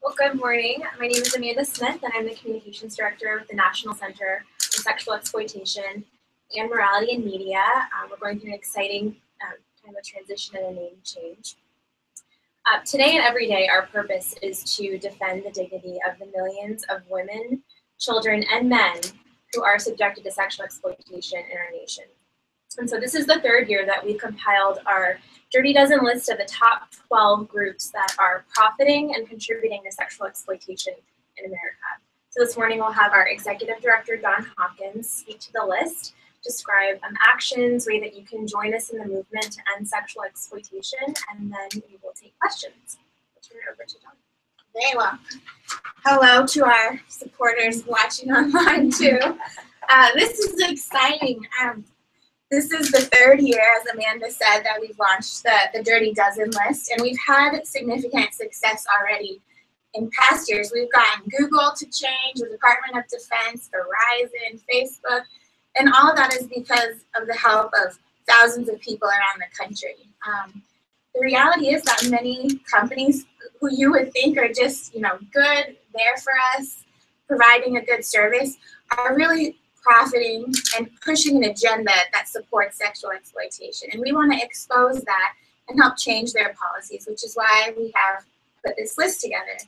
Well, good morning. My name is Amanda Smith, and I'm the Communications Director with the National Center for Sexual Exploitation and Morality in Media. We're going through an exciting time of transition and a name change. Today and every day, our purpose is to defend the dignity of the millions of women, children, and men who are subjected to sexual exploitation in our nation. And so this is the third year that we've compiled our Dirty Dozen list of the top 12 groups that are profiting and contributing to sexual exploitation in America. So this morning we'll have our Executive Director, Dawn Hawkins, speak to the list, describe actions, way that you can join us in the movement to end sexual exploitation, and then we will take questions. I'll turn it over to Dawn. Very well. Hello to our supporters watching online too. This is exciting. This is the third year, as Amanda said, that we've launched the Dirty Dozen list, and we've had significant success already. In past years, we've gotten Google to change, the Department of Defense, Verizon, Facebook, and all of that is because of the help of thousands of people around the country. The reality is that many companies who you would think are just, good, there for us, providing a good service, are really profiting and pushing an agenda that supports sexual exploitation. And we want to expose that and help change their policies, which is why we have put this list together.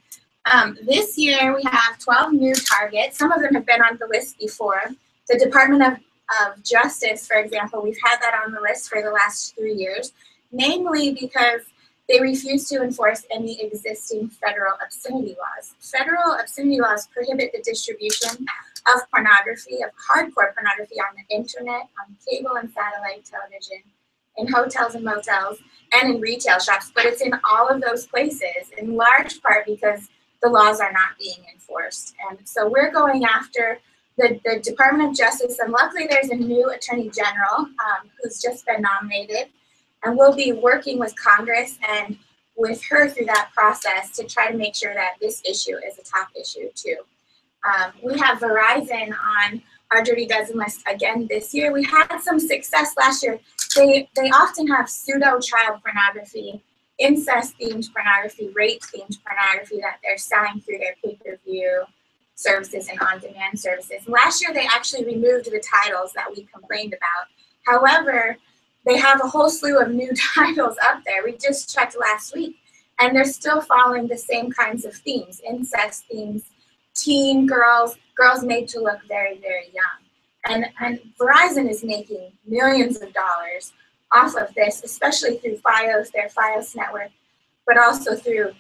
This year we have 12 new targets. Some of them have been on the list before. The Department of Justice, for example, we've had that on the list for the last 3 years, namely because they refuse to enforce any existing federal obscenity laws. Federal obscenity laws prohibit the distribution of pornography, of hardcore pornography on the internet, on cable and satellite television, in hotels and motels, and in retail shops. But it's in all of those places, in large part because the laws are not being enforced. And so we're going after the Department of Justice, and luckily there's a new Attorney General who's just been nominated. And we'll be working with Congress and with her through that process to try to make sure that this issue is a top issue too. We have Verizon on our Dirty Dozen list again this year. We had some success last year. They often have pseudo-child pornography, incest-themed pornography, rape-themed pornography that they're selling through their pay-per-view services and on-demand services. Last year, they actually removed the titles that we complained about. However, they have a whole slew of new titles up there. We just checked last week, and they're still following the same kinds of themes, incest themes, teen girls, girls made to look very, very young. And Verizon is making millions of dollars off of this, especially through Fios, their Fios network, but also through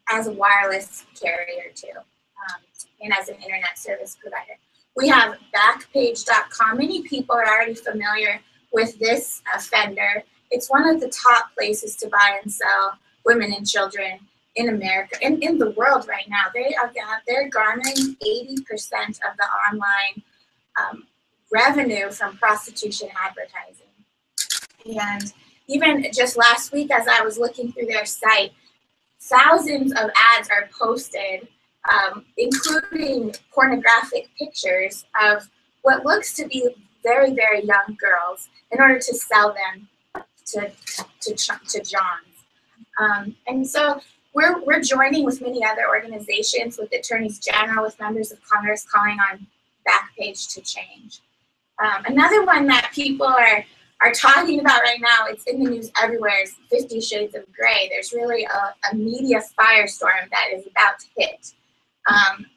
as a wireless carrier too, and as an internet service provider. We have Backpage.com. Many people are already familiar with this offender. It's one of the top places to buy and sell women and children in America, in the world right now. They're garnering 80% of the online revenue from prostitution advertising. And even just last week, as I was looking through their site, thousands of ads are posted, including pornographic pictures of what looks to be very, very young girls in order to sell them to Johns. And so we're joining with many other organizations, with attorneys general, with members of Congress calling on Backpage to change. Another one that people are talking about right now, it's in the news everywhere, is 50 Shades of Grey. There's really a media firestorm that is about to hit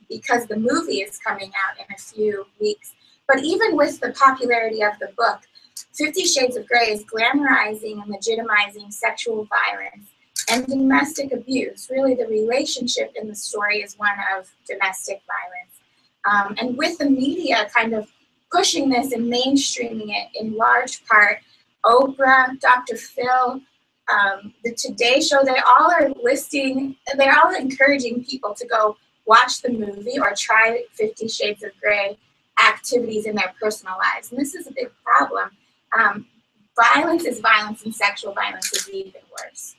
because the movie is coming out in a few weeks. But even with the popularity of the book, 50 Shades of Grey is glamorizing and legitimizing sexual violence and domestic abuse. Really, the relationship in the story is one of domestic violence. And with the media kind of pushing this and mainstreaming it in large part, Oprah, Dr. Phil, the Today Show, they're all encouraging people to go watch the movie or try 50 Shades of Grey activities in their personal lives. And this is a big problem. Violence is violence, and sexual violence is even worse.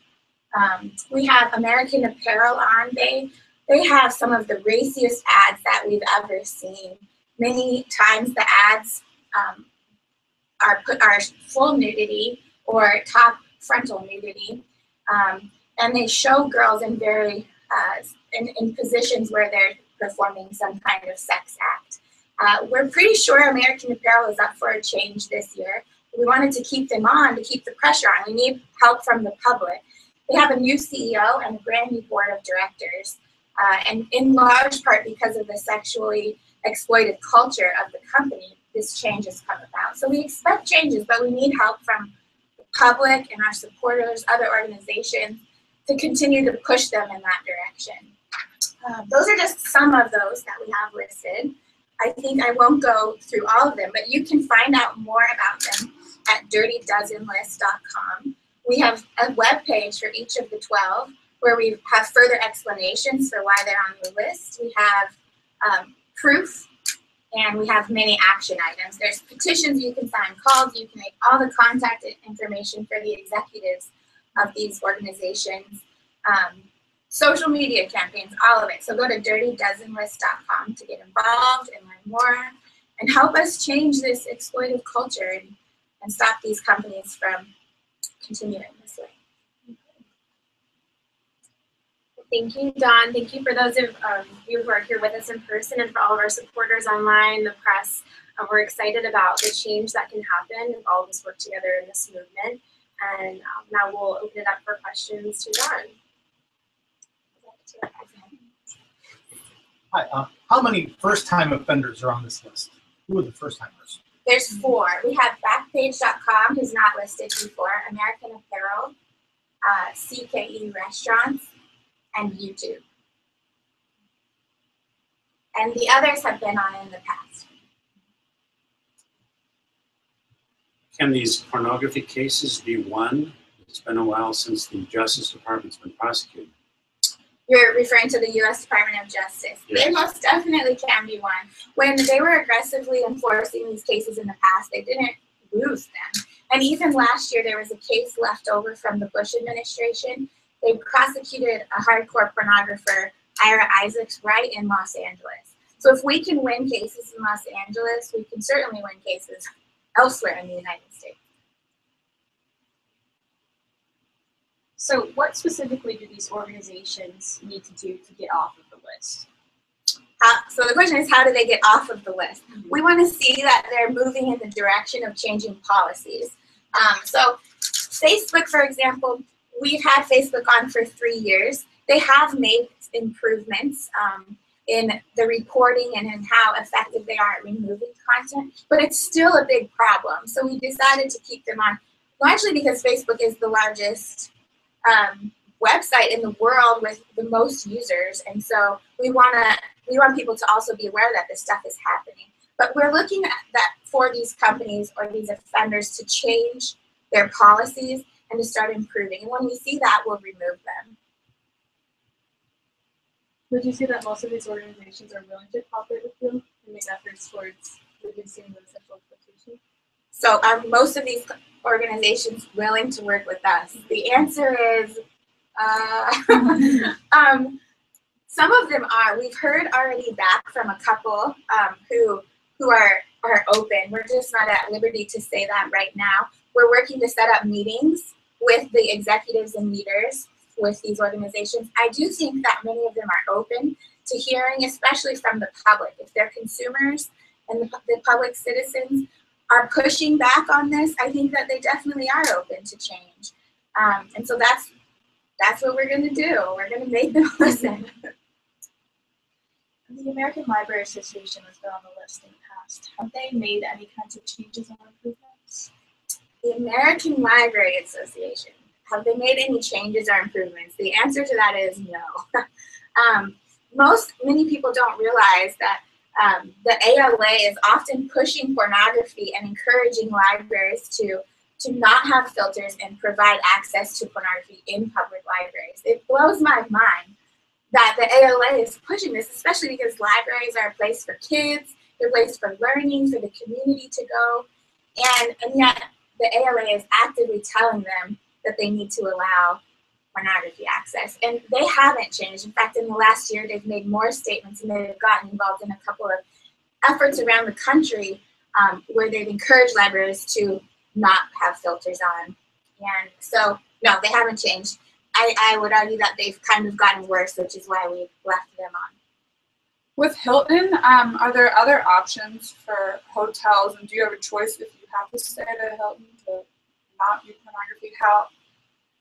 We have American Apparel on. They have some of the raciest ads that we've ever seen. Many times the ads are full nudity or top frontal nudity, and they show girls in very in positions where they're performing some kind of sex act. We're pretty sure American Apparel is up for a change this year. We wanted to keep them on, to keep the pressure on. We need help from the public. They have a new CEO and a brand new board of directors, and in large part because of the sexually exploited culture of the company, this change has come about. So we expect changes, but we need help from the public and our supporters, other organizations, to continue to push them in that direction. Those are just some of those that we have listed. I think I won't go through all of them, but you can find out more about them at dirtydozenlist.com. We have a web page for each of the 12 where we have further explanations for why they're on the list. We have proof, and we have many action items. There's petitions you can sign, calls, you can make all the contact information for the executives of these organizations, social media campaigns, all of it. So go to dirtydozenlist.com to get involved and learn more and help us change this exploitive culture and stop these companies from continuing this way. Thank you, Dawn. Thank you for those of you who are here with us in person and for all of our supporters online, the press. We're excited about the change that can happen if all of us work together in this movement. And now we'll open it up for questions to Dawn. Hi, how many first-time offenders are on this list? Who are the first-timers? There's 4. We have Backpage.com, who's not listed before, American Apparel, CKE Restaurants, and YouTube. And the others have been on in the past. Can these pornography cases be won? It's been a while since the Justice Department's been prosecuted. You're referring to the U.S. Department of Justice. Yes. They most definitely can be won. When they were aggressively enforcing these cases in the past, they didn't lose them. And even last year, there was a case left over from the Bush administration. They prosecuted a hardcore pornographer, Ira Isaacs, right in Los Angeles. So if we can win cases in Los Angeles, we can certainly win cases elsewhere in the United States. So what specifically do these organizations need to do to get off of the list? So the question is, how do they get off of the list? We want to see that they're moving in the direction of changing policies. So Facebook, for example, we've had Facebook on for 3 years. They have made improvements in the reporting and in how effective they are at removing content, but it's still a big problem. So we decided to keep them on, largely because Facebook is the largest website in the world with the most users, and so we want people to also be aware that this stuff is happening. But we're looking at that for these companies or these offenders to change their policies and to start improving. And when we see that, we'll remove them. Would you say that most of these organizations are willing to cooperate with you and make efforts towards reducing the sexual exploitation? So are most of these organizations willing to work with us? The answer is some of them are. We've heard already back from a couple who are open. We're just not at liberty to say that right now. We're working to set up meetings with the executives and leaders with these organizations. I do think that many of them are open to hearing, especially from the public. If they're consumers and the public citizens are pushing back on this, I think that they definitely are open to change. And so that's what we're going to do. We're going to make them listen. The American Library Association has been on the list in the past. Have they made any kinds of changes or improvements? The American Library Association, have they made any changes or improvements? The answer to that is no. Many people don't realize that the ALA is often pushing pornography and encouraging libraries to not have filters and provide access to pornography in public libraries. It blows my mind that the ALA is pushing this, especially because libraries are a place for kids, they're a place for learning, for the community to go, and yet the ALA is actively telling them that they need to allow pornography access. And they haven't changed. In fact, in the last year, they've made more statements and they've gotten involved in a couple of efforts around the country where they've encouraged libraries to not have filters on. And so, no, they haven't changed. I would argue that they've kind of gotten worse, which is why we've left them on. With Hilton, are there other options for hotels, and do you have a choice if you have to stay at a Hilton to not view pornography? How,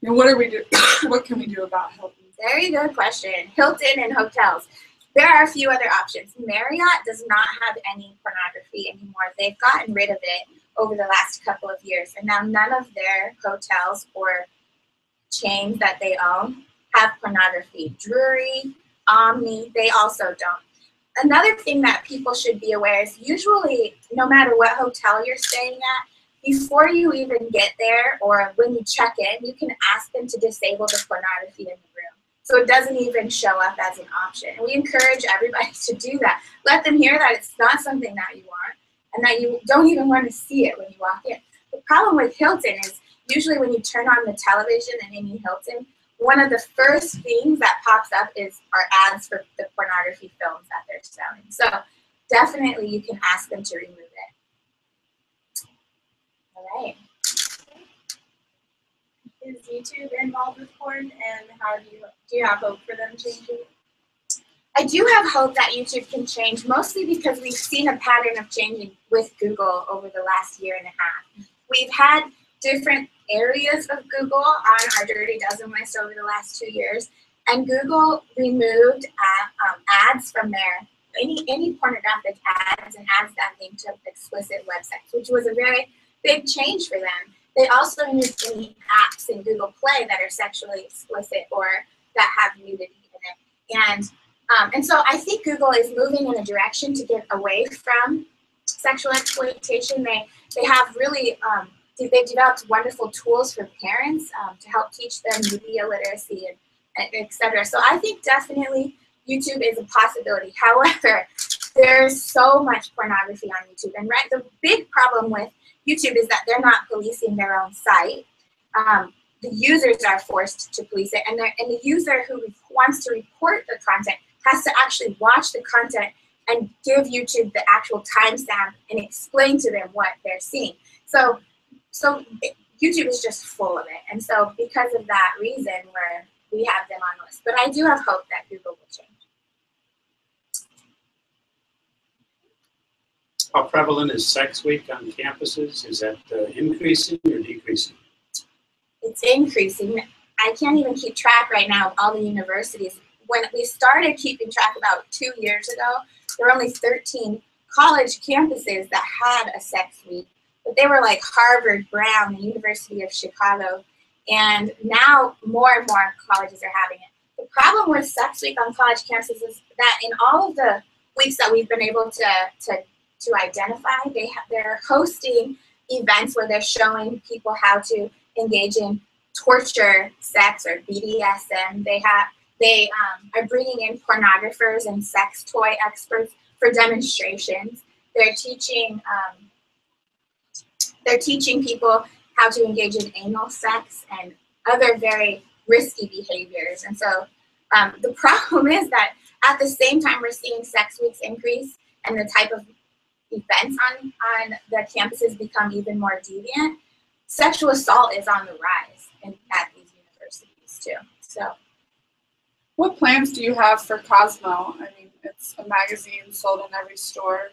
you know, what do we do? What can we do about Hilton? Very good question. Hilton and hotels. There are a few other options. Marriott does not have any pornography anymore. They've gotten rid of it over the last couple of years, and now none of their hotels or chains that they own have pornography. Drury, Omni, they also don't. Another thing that people should be aware is usually, no matter what hotel you're staying at, before you even get there or when you check in, you can ask them to disable the pornography in the room. So it doesn't even show up as an option. And we encourage everybody to do that. Let them hear that it's not something that you want and that you don't even want to see it when you walk in. The problem with Hilton is usually when you turn on the television in any Hilton, one of the first things that pops up are ads for the pornography films that they're selling. So definitely you can ask them to remove it. All right. Is YouTube involved with porn, and how do you have hope for them changing? I do have hope that YouTube can change, mostly because we've seen a pattern of changing with Google over the last year and a half. We've had different areas of Google on our Dirty Dozen list over the last 2 years, and Google removed ads from their any pornographic ads and ads that link to explicit websites, which was a very big change for them. They also removed any apps in Google Play that are sexually explicit or that have nudity in it. And so I think Google is moving in a direction to get away from sexual exploitation. They have really they've developed wonderful tools for parents to help teach them media literacy and et cetera. So I think definitely YouTube is a possibility. However, there's so much pornography on YouTube. And the big problem with YouTube is that they're not policing their own site. The users are forced to police it, and the user who wants to report the content has to actually watch the content and give YouTube the actual timestamp and explain to them what they're seeing. So YouTube is just full of it, and so because of that reason, we have them on the list. But I do have hope that Google will change. How prevalent is Sex Week on campuses? Is that increasing or decreasing? It's increasing. I can't even keep track right now of all the universities. When we started keeping track about 2 years ago, there were only 13 college campuses that had a Sex Week. But they were like Harvard, Brown, the University of Chicago. And now more and more colleges are having it. The problem with Sex Week on college campuses is that in all of the weeks that we've been able to identify, they're hosting events where they're showing people how to engage in torture sex or BDSM. They are bringing in pornographers and sex toy experts for demonstrations. They're teaching people how to engage in anal sex and other very risky behaviors. And so the problem is that at the same time we're seeing sex weeks increase and the type of events on the campuses become even more deviant, sexual assault is on the rise at these universities too. So, what plans do you have for Cosmo? I mean, it's a magazine sold in every store.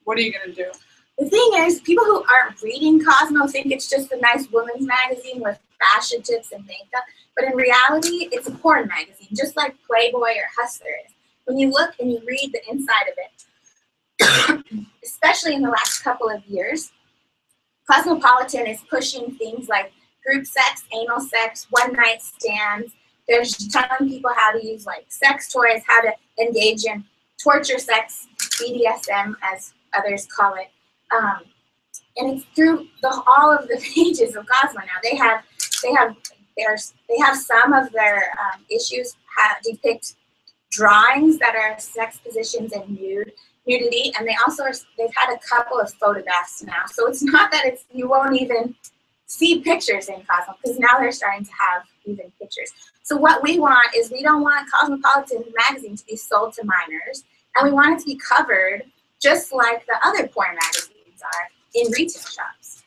What are you going to do? The thing is, people who aren't reading Cosmo think it's just a nice women's magazine with fashion tips and makeup, but in reality, it's a porn magazine, just like Playboy or Hustler is. When you look and you read the inside of it, especially in the last couple of years, Cosmopolitan is pushing things like group sex, anal sex, one-night stands. They're telling people how to use like sex toys, how to engage in torture sex, BDSM as others call it. And it's through all of the pages of Cosmo now. They have some of their issues depict drawings that are sex positions and nudity, and they've had a couple of photographs now. So it's not that you won't even see pictures in Cosmo, because now they're starting to have even pictures. So what we want is, we don't want Cosmopolitan magazine to be sold to minors, and we want it to be covered just like the other porn magazines are in retail shops.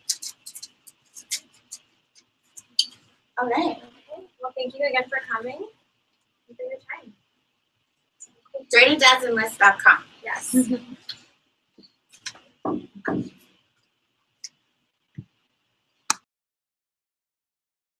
All right. Well, thank you again for coming and for your time. DirtyDadsAndList.com. Yes.